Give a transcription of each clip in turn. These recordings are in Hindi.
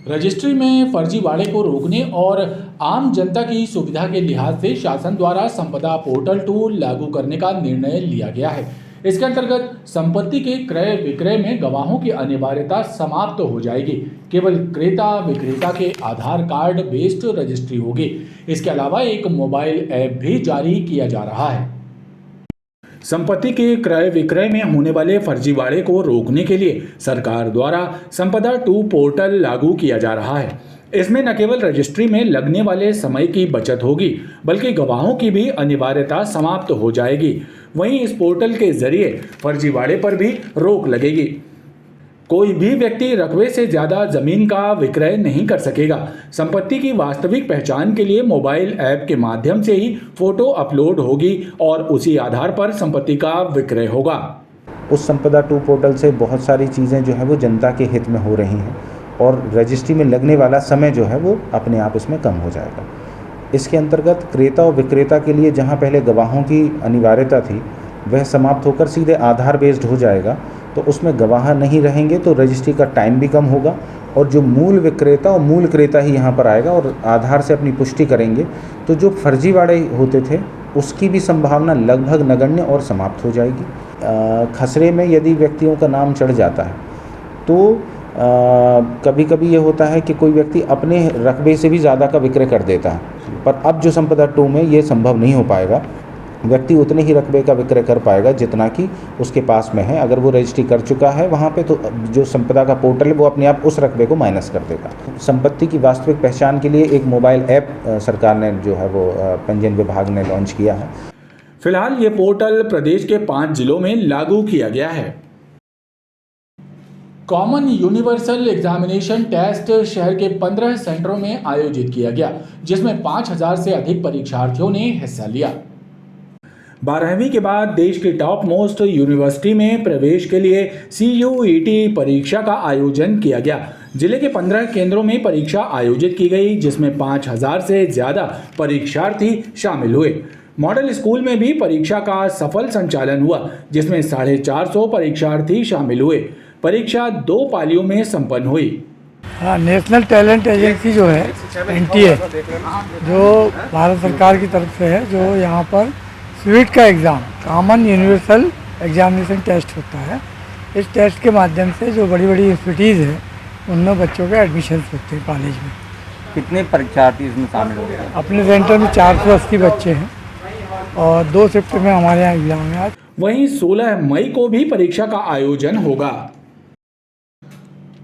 रजिस्ट्री में फर्जीवाड़े को रोकने और आम जनता की सुविधा के लिहाज से शासन द्वारा संपदा पोर्टल टूल लागू करने का निर्णय लिया गया है। इसके अंतर्गत संपत्ति के क्रय विक्रय में गवाहों की अनिवार्यता समाप्त हो जाएगी। केवल क्रेता विक्रेता के आधार कार्ड बेस्ड रजिस्ट्री होगी। इसके अलावा एक मोबाइल ऐप भी जारी किया जा रहा है। संपत्ति के क्रय विक्रय में होने वाले फर्जीवाड़े को रोकने के लिए सरकार द्वारा संपदा 2 पोर्टल लागू किया जा रहा है। इसमें न केवल रजिस्ट्री में लगने वाले समय की बचत होगी, बल्कि गवाहों की भी अनिवार्यता समाप्त हो जाएगी। वहीं इस पोर्टल के जरिए फर्जीवाड़े पर भी रोक लगेगी। कोई भी व्यक्ति रकबे से ज्यादा जमीन का विक्रय नहीं कर सकेगा। संपत्ति की वास्तविक पहचान के लिए मोबाइल ऐप के माध्यम से ही फोटो अपलोड होगी और उसी आधार पर संपत्ति का विक्रय होगा। उस संपदा 2 पोर्टल से बहुत सारी चीज़ें जो है वो जनता के हित में हो रही हैं और रजिस्ट्री में लगने वाला समय जो है वो अपने आप इसमें कम हो जाएगा। इसके अंतर्गत क्रेता और विक्रेता के लिए जहां पहले गवाहों की अनिवार्यता थी वह समाप्त होकर सीधे आधार बेस्ड हो जाएगा, तो उसमें गवाह नहीं रहेंगे तो रजिस्ट्री का टाइम भी कम होगा और जो मूल विक्रेता और मूल क्रेता ही यहाँ पर आएगा और आधार से अपनी पुष्टि करेंगे, तो जो फर्जीवाड़े होते थे उसकी भी संभावना लगभग नगण्य और समाप्त हो जाएगी। खसरे में यदि व्यक्तियों का नाम चढ़ जाता है तो कभी कभी ये होता है कि कोई व्यक्ति अपने रकबे से भी ज़्यादा का विक्रय कर देता है, पर अब जो संपदा 2 में ये संभव नहीं हो पाएगा। व्यक्ति उतने ही रकबे का विक्रय कर पाएगा जितना कि उसके पास में है। अगर वो रजिस्ट्री कर चुका है वहाँ पे, तो जो संपदा का पोर्टल है वो अपने आप उस रकबे को माइनस कर देगा। संपत्ति की वास्तविक पहचान के लिए एक मोबाइल ऐप सरकार ने जो है वो पंजीयन विभाग ने लॉन्च किया है। फिलहाल ये पोर्टल प्रदेश के 5 जिलों में लागू किया गया है। कॉमन यूनिवर्सल एग्जामिनेशन टेस्ट शहर के 15 सेंटरों में आयोजित किया गया, जिसमें 5000 से अधिक परीक्षार्थियों ने हिस्सा लिया। 12वीं के बाद देश की टॉप मोस्ट यूनिवर्सिटी में प्रवेश के लिए CUET परीक्षा का आयोजन किया गया। जिले के 15 केंद्रों में परीक्षा आयोजित की गई, जिसमें 5000 से ज्यादा परीक्षार्थी शामिल हुए। मॉडल स्कूल में भी परीक्षा का सफल संचालन हुआ, जिसमें 450 परीक्षार्थी शामिल हुए। परीक्षा 2 पालियों में संपन्न हुई। हाँ, नेशनल टैलेंट एजेंसी जो है NTA, जो भारत सरकार की तरफ से है, जो यहाँ पर स्वीट का exam common universal examination test होता है। इस टेस्ट के माध्यम से जो बड़ी बड़ी इंस्टीट्यूट हैं उनमें बच्चों के एडमिशन होते हैं कॉलेज में। कितने परीक्षार्थी इसमें शामिल होंगे? अपने सेंटर में 480 बच्चे हैं और 2 शिफ्ट में हमारे यहाँ एग्जाम है आज। वहीं 16 मई को भी परीक्षा का आयोजन होगा।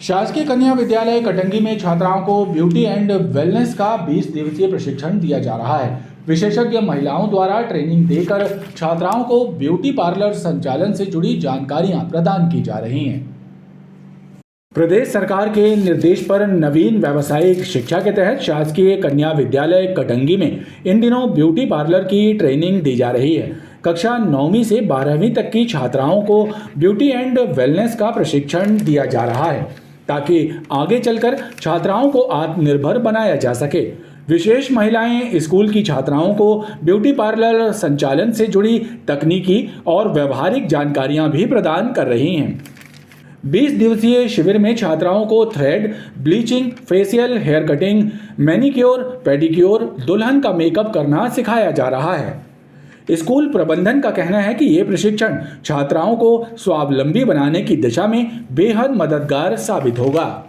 शासकीय कन्या विद्यालय कटंगी में छात्राओं को ब्यूटी एंड वेलनेस का 20 दिवसीय प्रशिक्षण दिया जा रहा है। विशेषज्ञ महिलाओं द्वारा ट्रेनिंग देकर छात्राओं को ब्यूटी पार्लर संचालन से जुड़ी जानकारियां प्रदान की जा रही हैं। प्रदेश सरकार के निर्देश पर नवीन व्यावसायिक शिक्षा के तहत शासकीय कन्या विद्यालय कटंगी में इन दिनों ब्यूटी पार्लर की ट्रेनिंग दी जा रही है। कक्षा 9वीं से 12वीं तक की छात्राओं को ब्यूटी एंड वेलनेस का प्रशिक्षण दिया जा रहा है, ताकि आगे चलकर छात्राओं को आत्मनिर्भर बनाया जा सके। विशेष महिलाएं स्कूल की छात्राओं को ब्यूटी पार्लर संचालन से जुड़ी तकनीकी और व्यवहारिक जानकारियां भी प्रदान कर रही हैं। 20 दिवसीय शिविर में छात्राओं को thread, bleaching, facial, hair cutting, manicure, pedicure, दुल्हन का मेकअप करना सिखाया जा रहा है। स्कूल प्रबंधन का कहना है कि ये प्रशिक्षण छात्राओं को स्वावलंबी बनाने की दिशा में बेहद मददगार साबित होगा।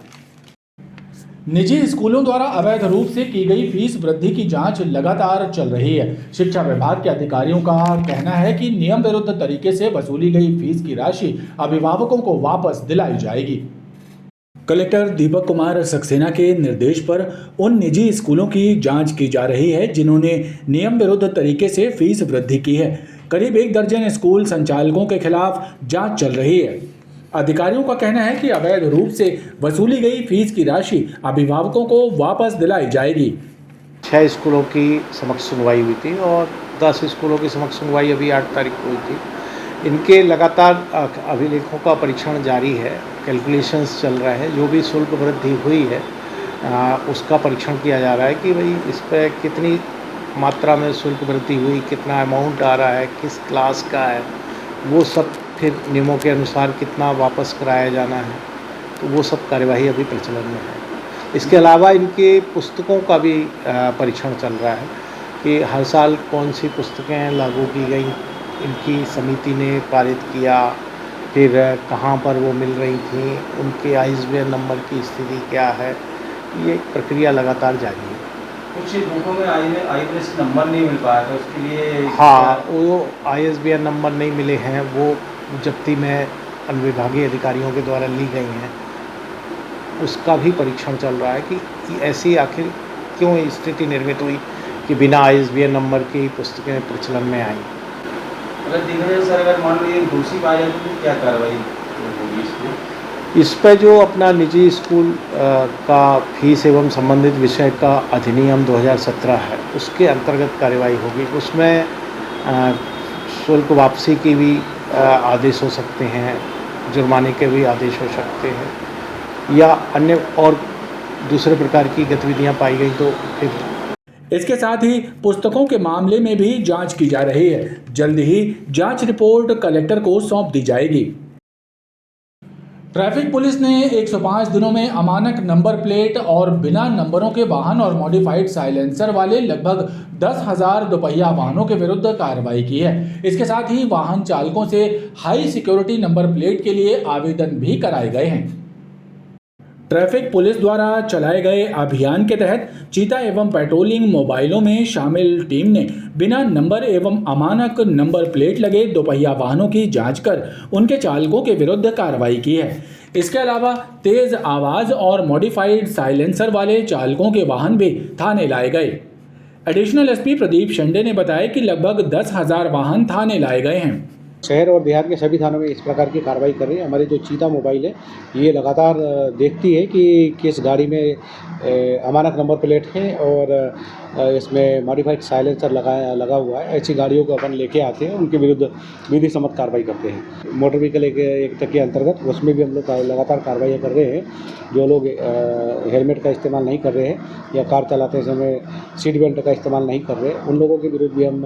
निजी स्कूलों द्वारा अवैध रूप से की गई फीस वृद्धि की जांच लगातार चल रही है। शिक्षा विभाग के अधिकारियों का कहना है कि नियम विरुद्ध तरीके से वसूली गई फीस की राशि अभिभावकों को वापस दिलाई जाएगी। कलेक्टर दीपक कुमार सक्सेना के निर्देश पर उन निजी स्कूलों की जांच की जा रही है जिन्होंने नियम विरुद्ध तरीके से फीस वृद्धि की है। करीब 1 दर्जन स्कूल संचालकों के खिलाफ जांच चल रही है। अधिकारियों का कहना है कि अवैध रूप से वसूली गई फीस की राशि अभिभावकों को वापस दिलाई जाएगी। 6 स्कूलों की समक्ष सुनवाई हुई थी और 10 स्कूलों की समक्ष सुनवाई अभी 8 तारीख को हुई थी। इनके लगातार अभिलेखों का परीक्षण जारी है, कैलकुलेशंस चल रहा है। जो भी शुल्क वृद्धि हुई है उसका परीक्षण किया जा रहा है कि भाई इस पर कितनी मात्रा में शुल्क वृद्धि हुई, कितना अमाउंट आ रहा है, किस क्लास का है, वो सब फिर नियमों के अनुसार कितना वापस कराया जाना है, तो वो सब कार्यवाही अभी प्रचलन में है। इसके अलावा इनके पुस्तकों का भी परीक्षण चल रहा है कि हर साल कौन सी पुस्तकें लागू की गई, इनकी समिति ने पारित किया, फिर कहाँ पर वो मिल रही थी, उनके ISBN नंबर की स्थिति क्या है, ये प्रक्रिया लगातार जारी है। कुछ बुकों में ISBN नंबर नहीं मिल पाया था, उसके लिए हाँ, वो ISBN नंबर नहीं मिले हैं, वो जब्ती में अनुविभागीय अधिकारियों के द्वारा ली गई हैं, उसका भी परीक्षण चल रहा है कि ऐसी आखिर क्यों स्थिति निर्मित हुई कि बिना ISBN नंबर की पुस्तकें प्रचलन में आई। अगर देखा जाए सर, अगर मान लीजिए दोषी पाया जाए तो क्या कार्रवाई होगी इसमें? इस पर जो अपना निजी स्कूल का फीस एवं संबंधित विषय का अधिनियम 2017 है, उसके अंतर्गत कार्रवाई होगी। उसमें शुल्क वापसी की भी आदेश हो सकते हैं, जुर्माने के भी आदेश हो सकते हैं, या अन्य और दूसरे प्रकार की गतिविधियां पाई गई तो फिर। इसके साथ ही पुस्तकों के मामले में भी जांच की जा रही है। जल्द ही जांच रिपोर्ट कलेक्टर को सौंप दी जाएगी। ट्रैफिक पुलिस ने 105 दिनों में अमानक नंबर प्लेट और बिना नंबरों के वाहन और मॉडिफाइड साइलेंसर वाले लगभग 10,000 दोपहिया वाहनों के विरुद्ध कार्रवाई की है। इसके साथ ही वाहन चालकों से हाई सिक्योरिटी नंबर प्लेट के लिए आवेदन भी कराए गए हैं। ट्रैफिक पुलिस द्वारा चलाए गए अभियान के तहत चीता एवं पेट्रोलिंग मोबाइलों में शामिल टीम ने बिना नंबर एवं अमानक नंबर प्लेट लगे दोपहिया वाहनों की जांच कर उनके चालकों के विरुद्ध कार्रवाई की है। इसके अलावा तेज आवाज और मॉडिफाइड साइलेंसर वाले चालकों के वाहन भी थाने लाए गए। एडिशनल SP प्रदीप शेंडे ने बताया कि लगभग 10,000 वाहन थाने लाए गए हैं। शहर और देहात के सभी थानों में इस प्रकार की कार्रवाई कर रही है। हमारी जो चीता मोबाइल है, ये लगातार देखती है कि किस गाड़ी में अमानक नंबर प्लेट है और इसमें मॉडिफाइड साइलेंसर लगा हुआ है। ऐसी गाड़ियों को अपन लेके आते हैं, उनके विरुद्ध विधि सम्मत कार्रवाई करते हैं। मोटर व्हीकल एक्ट के अंतर्गत उसमें भी हम लोग लगातार कार्रवाई कर रहे हैं। जो लोग हेलमेट का इस्तेमाल नहीं कर रहे हैं या कार चलाते समय सीट बेल्ट का इस्तेमाल नहीं कर रहे, उन लोगों के विरुद्ध भी हम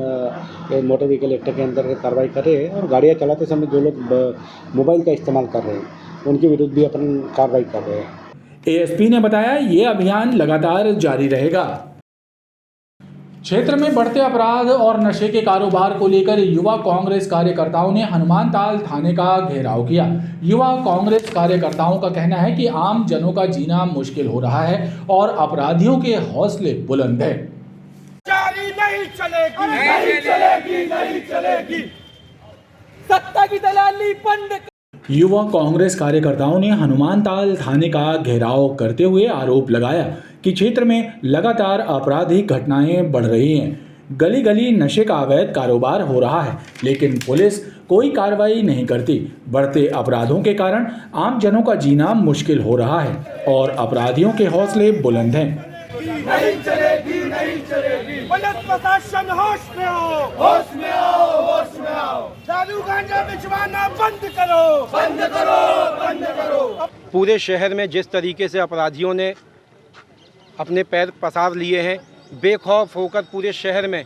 मोटर व्हीकल एक्ट के अंतर्गत कार्रवाई कर रहे हैं। और गाड़ियाँ चलाते समय जो लोग मोबाइल का इस्तेमाल कर रहे हैं, उनके विरुद्ध भी अपन कार्रवाई कर रहे हैं। ASP ने बताया ये अभियान लगातार जारी रहेगा। क्षेत्र में बढ़ते अपराध और नशे के कारोबार को लेकर युवा कांग्रेस कार्यकर्ताओं ने हनुमानताल थाने का घेराव किया। युवा कांग्रेस कार्यकर्ताओं का कहना है कि आम जनों का जीना मुश्किल हो रहा है और अपराधियों के हौसले बुलंद है। जारी नहीं चलेगी, नहीं चलेगी, नहीं चलेगी। सत्ता की दलाली बंद। युवा कांग्रेस कार्यकर्ताओं ने हनुमानताल थाने का घेराव करते हुए आरोप लगाया कि क्षेत्र में लगातार आपराधिक घटनाएं बढ़ रही हैं। गली गली नशे का अवैध कारोबार हो रहा है, लेकिन पुलिस कोई कार्रवाई नहीं करती। बढ़ते अपराधों के कारण आम जनों का जीना मुश्किल हो रहा है और अपराधियों के हौसले बुलंद हैं। नहीं चलेगी, नहीं चलेगी। पुलिस प्रशासन होश में आओ, होश में आओ, होश में आओ। दारू गांजा बेचवाना बंद करो, बंद करो, बंद करो। पूरे शहर में जिस तरीके से अपराधियों ने अपने पैर पसार लिए हैं, बेखौफ होकर पूरे शहर में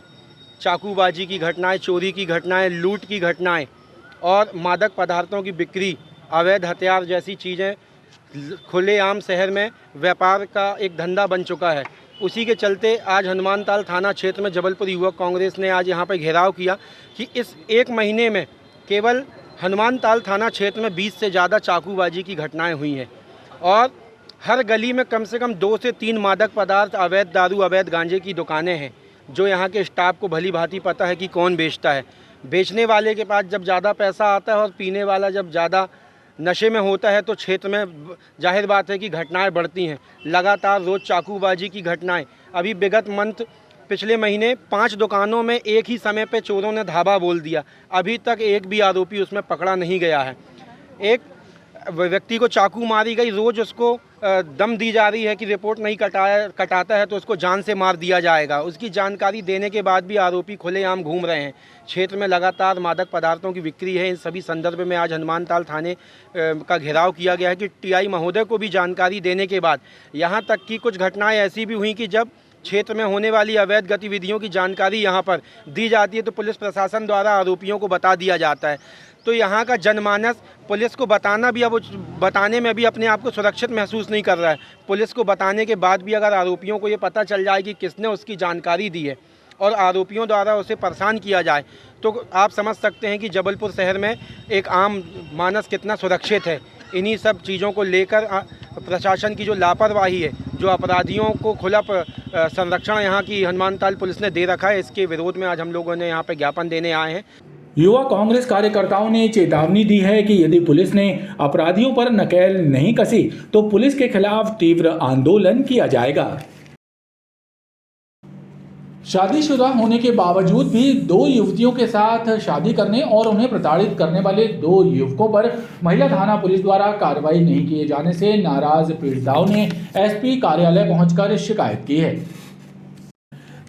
चाकूबाजी की घटनाएं, चोरी की घटनाएं, लूट की घटनाएं और मादक पदार्थों की बिक्री, अवैध हथियार जैसी चीज़ें खुलेआम शहर में व्यापार का एक धंधा बन चुका है। उसी के चलते आज हनुमानताल थाना क्षेत्र में जबलपुर युवक कांग्रेस ने आज यहाँ पर घेराव किया कि इस एक महीने में केवल हनुमानताल थाना क्षेत्र में 20 से ज़्यादा चाकूबाजी की घटनाएं हुई हैं और हर गली में कम से कम 2 से 3 मादक पदार्थ, अवैध दारू, अवैध गांजे की दुकानें हैं, जो यहाँ के स्टाफ को भली भांति पता है कि कौन बेचता है। बेचने वाले के पास जब ज़्यादा पैसा आता है और पीने वाला जब ज़्यादा नशे में होता है तो क्षेत्र में जाहिर बात है कि घटनाएं बढ़ती हैं। लगातार रोज़ चाकूबाजी की घटनाएं। अभी विगत मंथ पिछले महीने 5 दुकानों में एक ही समय पे चोरों ने धाबा बोल दिया। अभी तक एक भी आरोपी उसमें पकड़ा नहीं गया है। एक व्यक्ति को चाकू मारी गई, रोज़ उसको दम दी जा रही है कि रिपोर्ट नहीं कटाता है तो उसको जान से मार दिया जाएगा। उसकी जानकारी देने के बाद भी आरोपी खुलेआम घूम रहे हैं। क्षेत्र में लगातार मादक पदार्थों की बिक्री है। इन सभी संदर्भ में आज हनुमानताल थाने का घेराव किया गया है कि TI महोदय को भी जानकारी देने के बाद यहाँ तक कि कुछ घटनाएं ऐसी भी हुई कि जब क्षेत्र में होने वाली अवैध गतिविधियों की जानकारी यहाँ पर दी जाती है तो पुलिस प्रशासन द्वारा आरोपियों को बता दिया जाता है। तो यहाँ का जनमानस पुलिस को बताना भी, अब बताने में भी अपने आप को सुरक्षित महसूस नहीं कर रहा है। पुलिस को बताने के बाद भी अगर आरोपियों को ये पता चल जाए कि किसने उसकी जानकारी दी है और आरोपियों द्वारा उसे परेशान किया जाए, तो आप समझ सकते हैं कि जबलपुर शहर में एक आम मानस कितना सुरक्षित है। इन्हीं सब चीज़ों को लेकर प्रशासन की जो लापरवाही है, जो अपराधियों को खुला संरक्षण यहाँ की हनुमानताल पुलिस ने दे रखा है, इसके विरोध में आज हम लोगों ने यहाँ पे ज्ञापन देने आए हैं। युवा कांग्रेस कार्यकर्ताओं ने चेतावनी दी है कि यदि पुलिस ने अपराधियों पर नकेल नहीं कसी तो पुलिस के खिलाफ तीव्र आंदोलन किया जाएगा। शादीशुदा होने के बावजूद भी 2 युवतियों के साथ शादी करने और उन्हें प्रताड़ित करने वाले 2 युवकों पर महिला थाना पुलिस द्वारा कार्रवाई नहीं किए जाने से नाराज पीड़िताओं ने एसपी कार्यालय पहुंचकर शिकायत की है।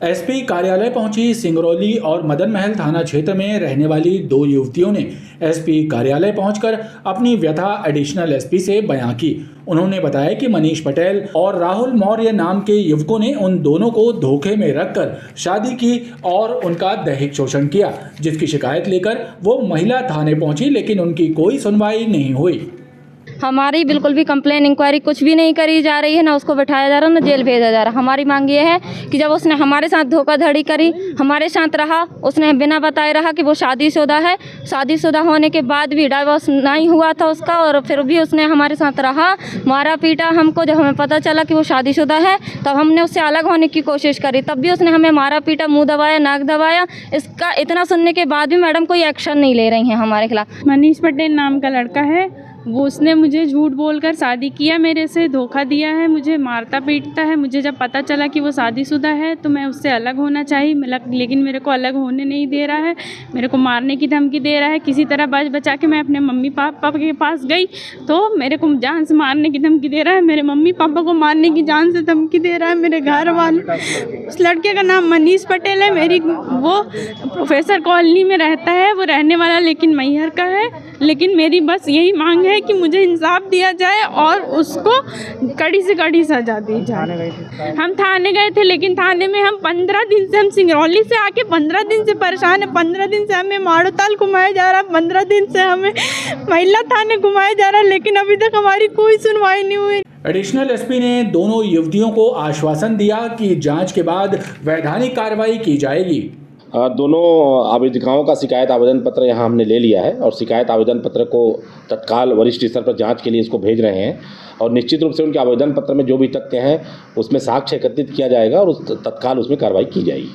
एसपी कार्यालय पहुंची सिंगरौली और मदन महल थाना क्षेत्र में रहने वाली 2 युवतियों ने एसपी कार्यालय पहुंचकर अपनी व्यथा एडिशनल एसपी से बयां की। उन्होंने बताया कि मनीष पटेल और राहुल मौर्य नाम के युवकों ने उन दोनों को धोखे में रखकर शादी की और उनका दैहिक शोषण किया, जिसकी शिकायत लेकर वो महिला थाने पहुंची, लेकिन उनकी कोई सुनवाई नहीं हुई। हमारी बिल्कुल भी कंप्लेन इंक्वायरी कुछ भी नहीं करी जा रही है, ना उसको बैठाया जा रहा है, ना जेल भेजा जा रहा है। हमारी मांग ये है कि जब उसने हमारे साथ धोखाधड़ी करी, हमारे साथ रहा, उसने बिना बताए रहा कि वो शादीशुदा है, शादीशुदा होने के बाद भी डाइवोर्स नहीं हुआ था उसका, और फिर भी उसने हमारे साथ रहा, मारा पीटा हमको। जब हमें पता चला कि वो शादीशुदा है तब हमने उससे अलग होने की कोशिश करी, तब भी उसने हमें मारा पीटा, मुँह दबाया, नाक दबाया। इसका इतना सुनने के बाद भी मैडम कोई एक्शन नहीं ले रही हैं हमारे खिलाफ। मनीष पटेल नाम का लड़का है, वो उसने मुझे झूठ बोलकर शादी किया, मेरे से धोखा दिया है, मुझे मारता पीटता है। मुझे जब पता चला कि वो शादीशुदा है तो मैं उससे अलग होना चाहिए, लेकिन मेरे को अलग होने नहीं दे रहा है, मेरे को मारने की धमकी दे रहा है। किसी तरह बच बचा के मैं अपने मम्मी पापा के पास गई तो मेरे को जान से मारने की धमकी दे रहा है, मेरे मम्मी पापा को मारने की जान से धमकी दे रहा है, मेरे घर वाले। उस लड़के का नाम मनीष पटेल है, वो प्रोफेसर कॉलोनी में रहता है, वो रहने वाला लेकिन मैहर का है। लेकिन मेरी बस यही मांग है कि मुझे इंसाफ दिया जाए और उसको कड़ी से कड़ी सजा दी जाए। हम थाने गए थे, लेकिन थाने में हम 15 दिन से, हम सिंगरौली से आके 15 दिन से परेशान है। 15 दिन से हमें माड़ोताल घुमाया जा रहा है, 15 दिन से हमें महिला थाने घुमाया जा रहा है, लेकिन अभी तक हमारी कोई सुनवाई नहीं हुई। एडिशनल एसपी ने दोनों युवतियों को आश्वासन दिया कि जांच के बाद वैधानिक कार्रवाई की जाएगी। दोनों आवेदिकाओं का शिकायत आवेदन पत्र यहाँ हमने ले लिया है और शिकायत आवेदन पत्र को तत्काल वरिष्ठ स्तर पर जांच के लिए इसको भेज रहे हैं और निश्चित रूप से उनके आवेदन पत्र में जो भी तथ्य हैं उसमें साक्ष्य एकत्रित किया जाएगा और तत्काल उसमें कार्रवाई की जाएगी।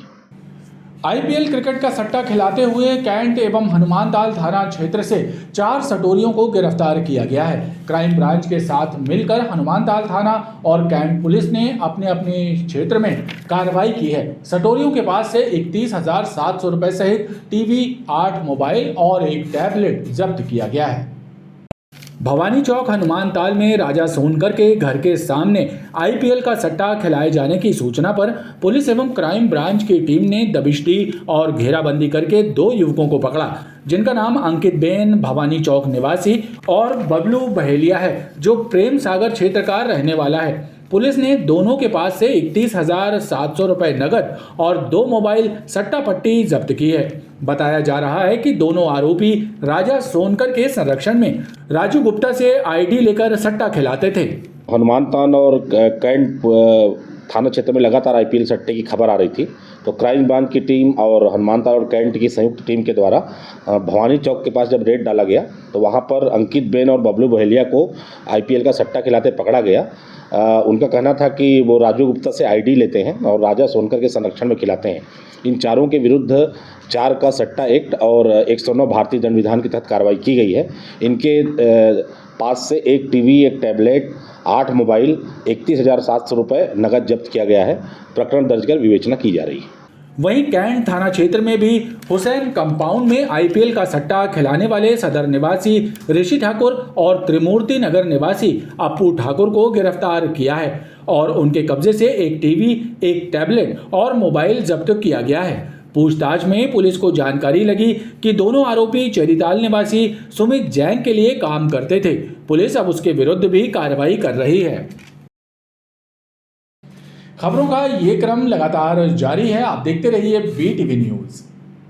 आईपीएल क्रिकेट का सट्टा खिलाते हुए कैंट एवं हनुमानताल थाना क्षेत्र से 4 सटोरियों को गिरफ्तार किया गया है। क्राइम ब्रांच के साथ मिलकर हनुमानताल थाना और कैंट पुलिस ने अपने अपने क्षेत्र में कार्रवाई की है। सटोरियों के पास से 31,700 रुपये सहित टीवी, 8 मोबाइल और एक टैबलेट जब्त किया गया है। भवानी चौक हनुमानताल में राजा सोनकर के घर के सामने आईपीएल का सट्टा खिलाए जाने की सूचना पर पुलिस एवं क्राइम ब्रांच की टीम ने दबिश दी और घेराबंदी करके 2 युवकों को पकड़ा, जिनका नाम अंकित बेन भवानी चौक निवासी और बबलू बहेलिया है, जो प्रेम सागर क्षेत्र का रहने वाला है। पुलिस ने दोनों के पास से 31,700 रुपये नगद और 2 मोबाइल सट्टा पट्टी जब्त की है। बताया जा रहा है कि दोनों आरोपी राजा सोनकर के संरक्षण में राजू गुप्ता से आईडी लेकर सट्टा खिलाते थे। हनुमानताल और कैंट थाना क्षेत्र में लगातार आईपीएल सट्टे की खबर आ रही थी, तो क्राइम ब्रांच की टीम और हनुमानताल और कैंट की संयुक्त टीम के द्वारा भवानी चौक के पास जब रेड डाला गया तो वहां पर अंकित बेन और बबलू बहेलिया को आईपीएल का सट्टा खिलाते पकड़ा गया। उनका कहना था कि वो राजू गुप्ता से आईडी लेते हैं और राजा सोनकर के संरक्षण में खिलाते हैं। इन चारों के विरुद्ध 4 का सट्टा एक्ट और 109 भारतीय दंड विधान के तहत कार्रवाई की गई है। इनके पास से 1 टीवी, 1 टैबलेट, 8 मोबाइल, 31,700 रुपये नगद जब्त किया गया है। प्रकरण दर्ज कर विवेचना की जा रही है। वहीं कैंट थाना क्षेत्र में भी हुसैन कंपाउंड में आईपीएल का सट्टा खिलाने वाले सदर निवासी ऋषि ठाकुर और त्रिमूर्ति नगर निवासी अप्पू ठाकुर को गिरफ्तार किया है और उनके कब्जे से 1 टीवी, 1 टैबलेट और मोबाइल जब्त किया गया है। पूछताछ में पुलिस को जानकारी लगी कि दोनों आरोपी चेरीताल निवासी सुमित जैन के लिए काम करते थे। पुलिस अब उसके विरुद्ध भी कार्रवाई कर रही है। खबरों का ये क्रम लगातार जारी है। आप देखते रहिए BTV न्यूज़।